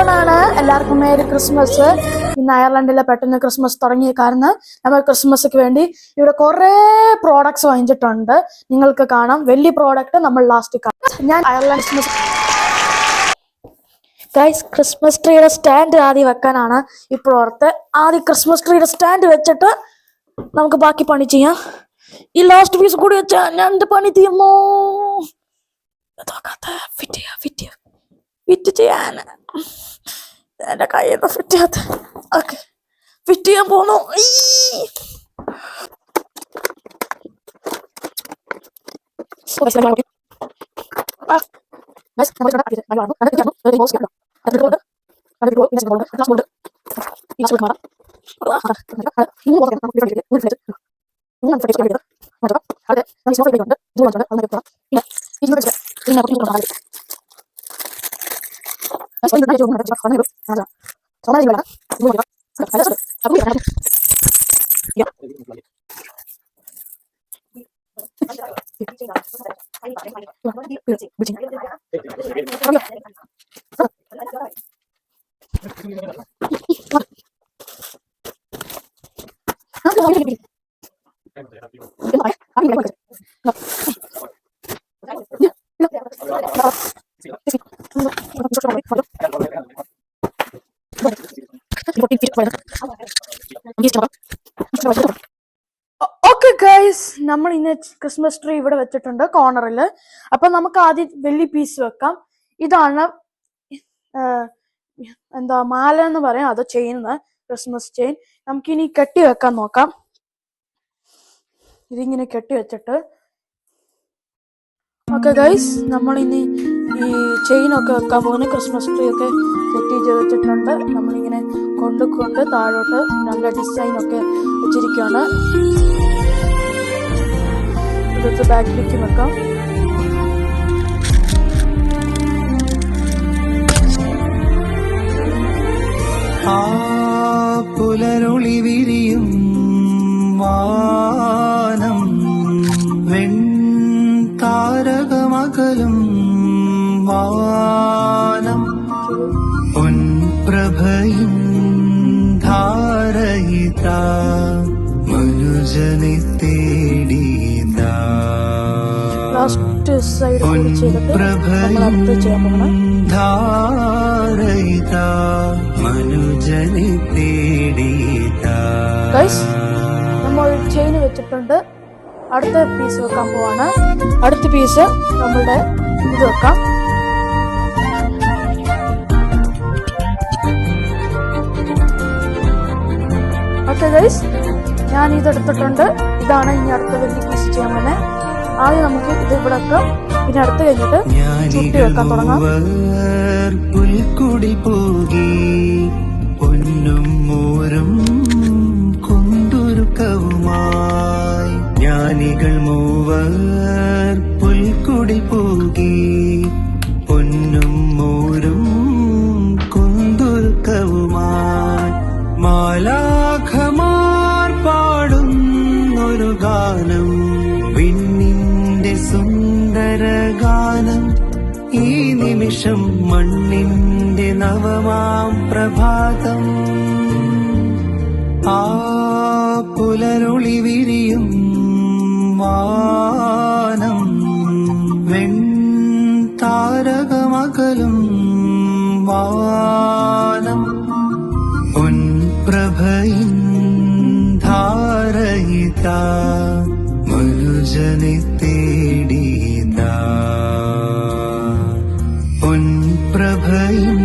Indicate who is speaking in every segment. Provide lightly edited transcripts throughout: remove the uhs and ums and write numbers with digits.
Speaker 1: ഓണാണ്. എല്ലാവർക്കും merry Christmas. ഇന്ന് അയർലൻഡിലെ പെട്ടെന്ന് ക്രിസ്മസ് തുടങ്ങിയ കാരണം നമ്മൾ ക്രിസ്മസിക്ക് വേണ്ടി ഇവിടെ കുറെ പ്രോഡക്ട്സ് വാങ്ങിച്ചിട്ടുണ്ട്. നിങ്ങൾക്ക് കാണാം, വലിയ പ്രോഡക്റ്റ് നമ്മൾ ലാസ്റ്റ് കാണാം. ഞാൻ അയർലൻഡ് ക്രിസ്മസ് ട്രീയുടെ സ്റ്റാൻഡ് ആദ്യം വെക്കാനാണ് ഇപ്പോൾ ഓർത്ത്. ആദ്യം ക്രിസ്മസ് ട്രീയുടെ സ്റ്റാൻഡ് വെച്ചിട്ട് നമുക്ക് ബാക്കി പണി ചെയ്യാം. ഈ ലാസ്റ്റ് പീസ് കൂടി വെച്ചാൽ ഞാൻ എന്ത് പണി ചെയ്യുമോ? ഫിറ്റ് ചെയ്യാൻ എന്റെ കയ്യിൽ ഫിറ്റ് ചെയ്യാത്ത. ഓക്കെ, ഫിറ്റ് ചെയ്യാൻ പോന്നു. ഓക്കെ ഗൈസ്, നമ്മൾ ഇന്ന് ക്രിസ്മസ് ട്രീ ഇവിടെ വെച്ചിട്ടുണ്ട് കോർണറിൽ. അപ്പൊ നമുക്ക് ആദ്യം വലിയ പീസ് വെക്കാം. ഇതാണ് എന്താ മാല എന്ന് പറയാം, അത് ചെയിൻ, ക്രിസ്മസ് ചെയിൻ. നമുക്കിനി കെട്ടി വെക്കാൻ നോക്കാം. ഇതിങ്ങനെ കെട്ടി വെച്ചിട്ട് ഓക്കെ ഗൈസ്, നമ്മൾ ഇനി ഈ ചെയിൻ ഒക്കെ വെക്കാൻ പോകുന്ന ക്രിസ്മസ് ട്രീ ഒക്കെ സെറ്റ് ചെയ്ത് വെച്ചിട്ടുണ്ട്. നമ്മളിങ്ങനെ കൊണ്ട് താഴോട്ട് നല്ല ഡിസൈൻ ഒക്കെ വെച്ചിരിക്കുകയാണ്. ഇതൊക്കെ ബാക്കിലേക്ക് വെക്കാം.
Speaker 2: പുലരൊളി വിരിയും വാനം വെൺതാരകമകലും വാനം പൊൻപ്രഭയും ധാരയിത മനുജനെ തേടിതാ. പൊൻപ്രഭയും ധാരയിത മനുജനെ തേടിതാ.
Speaker 1: നമ്മൾ ചെയിൻ വെച്ചിട്ടുണ്ട്. അടുത്ത പീസ് വെക്കാൻ പോവാണ്. അടുത്ത പീസ് നമ്മളുടെ ഇത് വെക്കാം. ഓക്കെ ഗൈസ്, ഞാൻ ഇതെടുത്തിട്ടുണ്ട്. ഇതാണ് ഇനി അടുത്ത വലിയ പീസ് ചെയ്യാൻ തന്നെ. ആദ്യം നമുക്ക് ഇത് ഇവിടെ വെക്കാം. പിന്നെ അടുത്ത് കഴിഞ്ഞിട്ട് ചുട്ടി വെക്കാൻ തുടങ്ങാം.
Speaker 2: പുൽക്കുടി പോകി പൊന്നും മോരും കൊണ്ടൊരുക്കവുമായി ജ്ഞാനികൾ മൂവർ പുൽക്കുടി പോകി പൊന്നും മോരും കൊണ്ടൊരുക്കവുമായി മാലാഖമാർ പാടുന്നൊരു ഗാനം, വിണ്ണിന്റെ സുന്ദര ഗാനം. ഈ നിമിഷം മണ്ണിന്റെ നവമാം പ്രഭാതം. ആ പുലരൊളി വിരിയും വാനം വെൺതാരകമകലും വാനം പൊൻപ്രഭയും ധാരയിത മനുജനെ തേടിതാ. പൊൻപ്രഭയും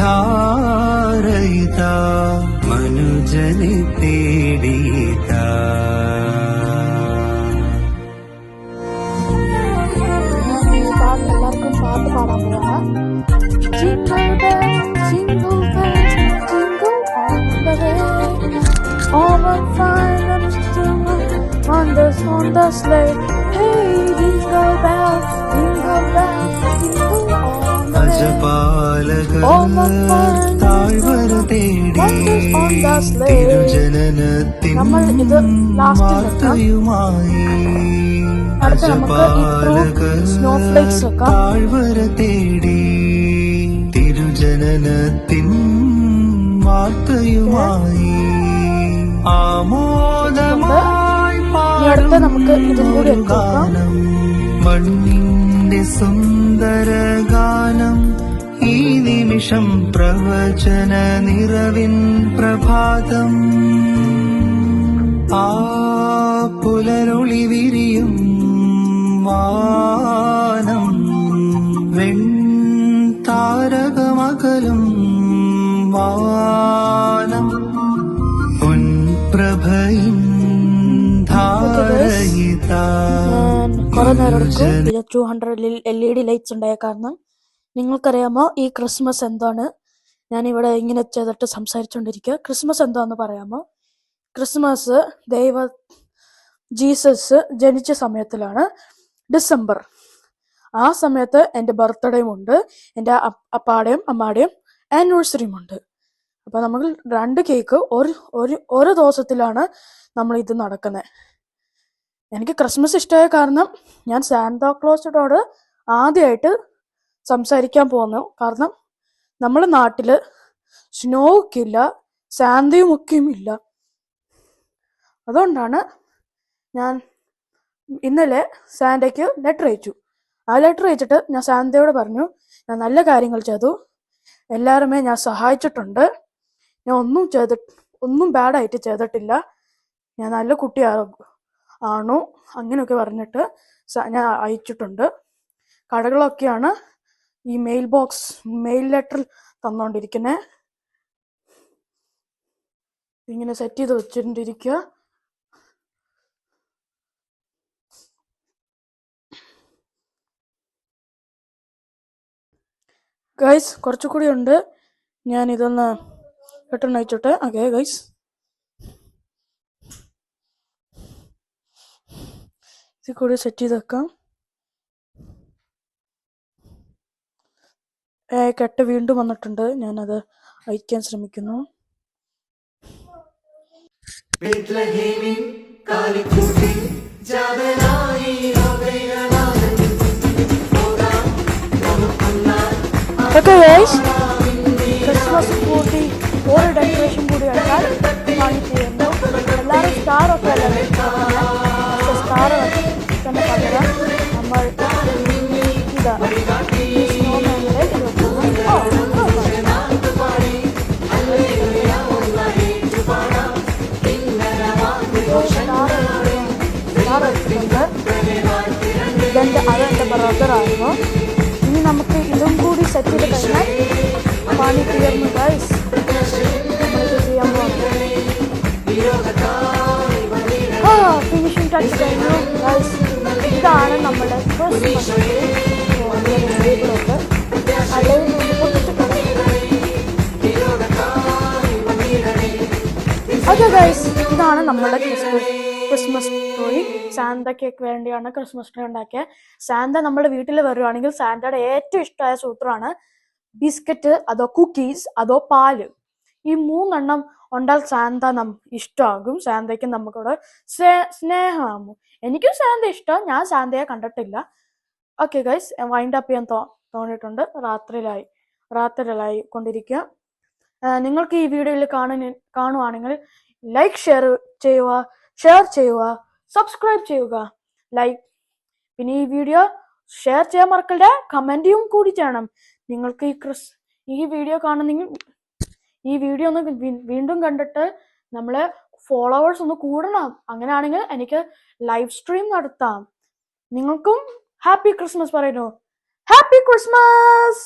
Speaker 2: ധാരയിത മനുജനെ തേടിതാ.
Speaker 1: എല്ലാവർക്കും പാട്ട് പാടാൻ പോവാണ്. Jingle bells, jingle bells, jingle all the way. All the fun and wonders on the sleigh. Hey, jingle bells, jingle bells, jingle all the way.
Speaker 2: അജപാലകർ താഴ്വര തേടി തിരുജനനത്തിൻ വാർത്തയുമായി. അജപാലകർ താഴ്വര തേടി തിരുജന ജനനത്തിൻ വാർത്തയുമായി ആമോദമായി
Speaker 1: അടുത്ത നമുക്ക് ഇതും കൂടി എടുക്കാം.
Speaker 2: മണ്ണിന്റെ സുന്ദര ഗാനം ഈ നിമിഷം പ്രവചന നിറവിൻ പ്രഭാതം ആ പുലരൊളി വിരിയും വാനം വെൺതാരകമകലും വാനം പൊൻപ്രഭയിൻ
Speaker 1: കുറെ നേരം എടുക്കും. ഇത് 200 LED ലൈറ്റ്സ് ഉണ്ടായ കാരണം. നിങ്ങൾക്കറിയാമോ ഈ ക്രിസ്മസ് എന്താണ്? ഞാനിവിടെ ഇങ്ങനെ ചെയ്തിട്ട് സംസാരിച്ചുകൊണ്ടിരിക്കുക. ക്രിസ്മസ് എന്താന്ന് പറയാമോ? ക്രിസ്മസ് ജീസസ് ജനിച്ച സമയത്തിലാണ്, ഡിസംബർ. ആ സമയത്ത് എൻ്റെ ബർത്ത്ഡേയും ഉണ്ട്, എൻ്റെ അപ്പാടെയും അമ്മാടെയും ആനിവേഴ്സറിയും ഉണ്ട്. അപ്പൊ നമ്മൾ 2 കേക്ക് ഒരു ദിവസത്തിലാണ് നമ്മൾ ഇത് നടക്കുന്നത്. എനിക്ക് ക്രിസ്മസ് ഇഷ്ടമായ കാരണം ഞാൻ സാന്താക്ലോസിനോട് ആദ്യമായിട്ട് സംസാരിക്കാൻ പോകുന്നു. കാരണം നമ്മുടെ നാട്ടില് സ്നോ ഒക്കെ ഇല്ല, സാന്തയും ഒക്കെയും ഇല്ല. അതുകൊണ്ടാണ് ഞാൻ ഇന്നലെ സാന്തയ്ക്ക് ലെറ്റർ അയച്ചു. ആ ലെറ്റർ അയച്ചിട്ട് ഞാൻ സാന്തയോട് പറഞ്ഞു, ഞാൻ നല്ല കാര്യങ്ങൾ ചെയ്തു, എല്ലാവരുമേ ഞാൻ സഹായിച്ചിട്ടുണ്ട്, ഞാൻ ഒന്നും ബാഡായിട്ട് ചെയ്തിട്ടില്ല, ഞാൻ നല്ല കുട്ടിയാണോ അങ്ങനെയൊക്കെ പറഞ്ഞിട്ട് ഞാൻ അയച്ചിട്ടുണ്ട്. കടകളൊക്കെയാണ് ഈ മെയിൽ ലെറ്റർ തന്നോണ്ടിരിക്കുന്നത്. ഇങ്ങനെ സെറ്റ് ചെയ്ത് വെച്ചിട്ടിരിക്കുക. ഗൈസ് കുറച്ചുകൂടി ഉണ്ട്, ഞാൻ ഇതൊന്ന് പെട്ടെന്ന് അയച്ചോട്ടെ. ഓക്കെ ഗൈസ്, ഇത് കൂടി സെറ്റ് ചെയ്ത് വെക്കാം. കെട്ട് വീണ്ടും വന്നിട്ടുണ്ട്, ഞാനത് അയക്കാൻ ശ്രമിക്കുന്നു. ഓക്കെ ഗൈസ്, ക്രിസ്മസ് കൂടി ഒരു ഡെക്കറേഷൻ കൂടി എടുത്താൽ കാണിച്ചിരുന്നു. എല്ലാവരും സ്റ്റാറൊക്കെ അല്ലേ സ്റ്റാർ തന്നെ പകരം നമ്മൾ അതെന്റെ ബ്രദറായിരുന്നു. ഇനി നമുക്ക് ഇതും കൂടി സെറ്റ് ചെയ്ത് കഴിഞ്ഞാൽ പണി തീർന്നു ഗൈസ്. നമ്മളിത് ചെയ്യാൻ പോകുന്നത് ഫിനിഷിംഗ് ടച്ച് കഴിഞ്ഞു ഗൈസ്. ഇതാണ് നമ്മുടെ ക്രിസ്മസ് ഓക്കെ ഗൈസ്, ഇതാണ് നമ്മുടെ ക്രിസ്മസ് ട്രീ. സാന്തയ്ക്ക് വേണ്ടിയാണ് ക്രിസ്മസ് ട്രീ ഉണ്ടാക്കിയത്. സാന്ത നമ്മുടെ വീട്ടിൽ വരുവാണെങ്കിൽ സാന്തയുടെ ഏറ്റവും ഇഷ്ടമായ സൂത്രമാണ് ബിസ്ക്കറ്റ്, അതോ കുക്കീസ്, അതോ പാല്. ഈ 3 ഉണ്ടാൽ സാന്ത ഇഷ്ടമാകും. സാന്തയ്ക്ക് നമുക്കിവിടെ സ്നേഹമാകും. എനിക്കും സാന്ത ഇഷ്ടം, ഞാൻ സാന്തയെ കണ്ടിട്ടില്ല. ഓക്കെ ഗൈസ്, വൈൻഡ് അപ്പ് ചെയ്യാൻ തോന്നിയിട്ടുണ്ട്. രാത്രിയിലായി കൊണ്ടിരിക്കുക. നിങ്ങൾക്ക് ഈ വീഡിയോയിൽ കാണുവാണെങ്കിൽ ലൈക്ക് ഷെയർ ചെയ്യുക, സബ്സ്ക്രൈബ് ചെയ്യുക. പിന്നെ ഈ വീഡിയോ ഷെയർ ചെയ്യാൻ മറക്കല്ലേ, കമന്റും കൂടി ചെയ്യണം. നിങ്ങൾക്ക് ഈ വീഡിയോ കാണുന്നെങ്കിൽ ഈ വീഡിയോ ഒന്ന് വീണ്ടും കണ്ടിട്ട് നമ്മളെ ഫോളോവേഴ്സ് ഒന്ന് കൂടണം. അങ്ങനെയാണെങ്കിൽ എനിക്ക് ലൈവ് സ്ട്രീം നടത്താം. നിങ്ങൾക്കും ഹാപ്പി ക്രിസ്മസ് പറയുന്നു. Happy Christmas.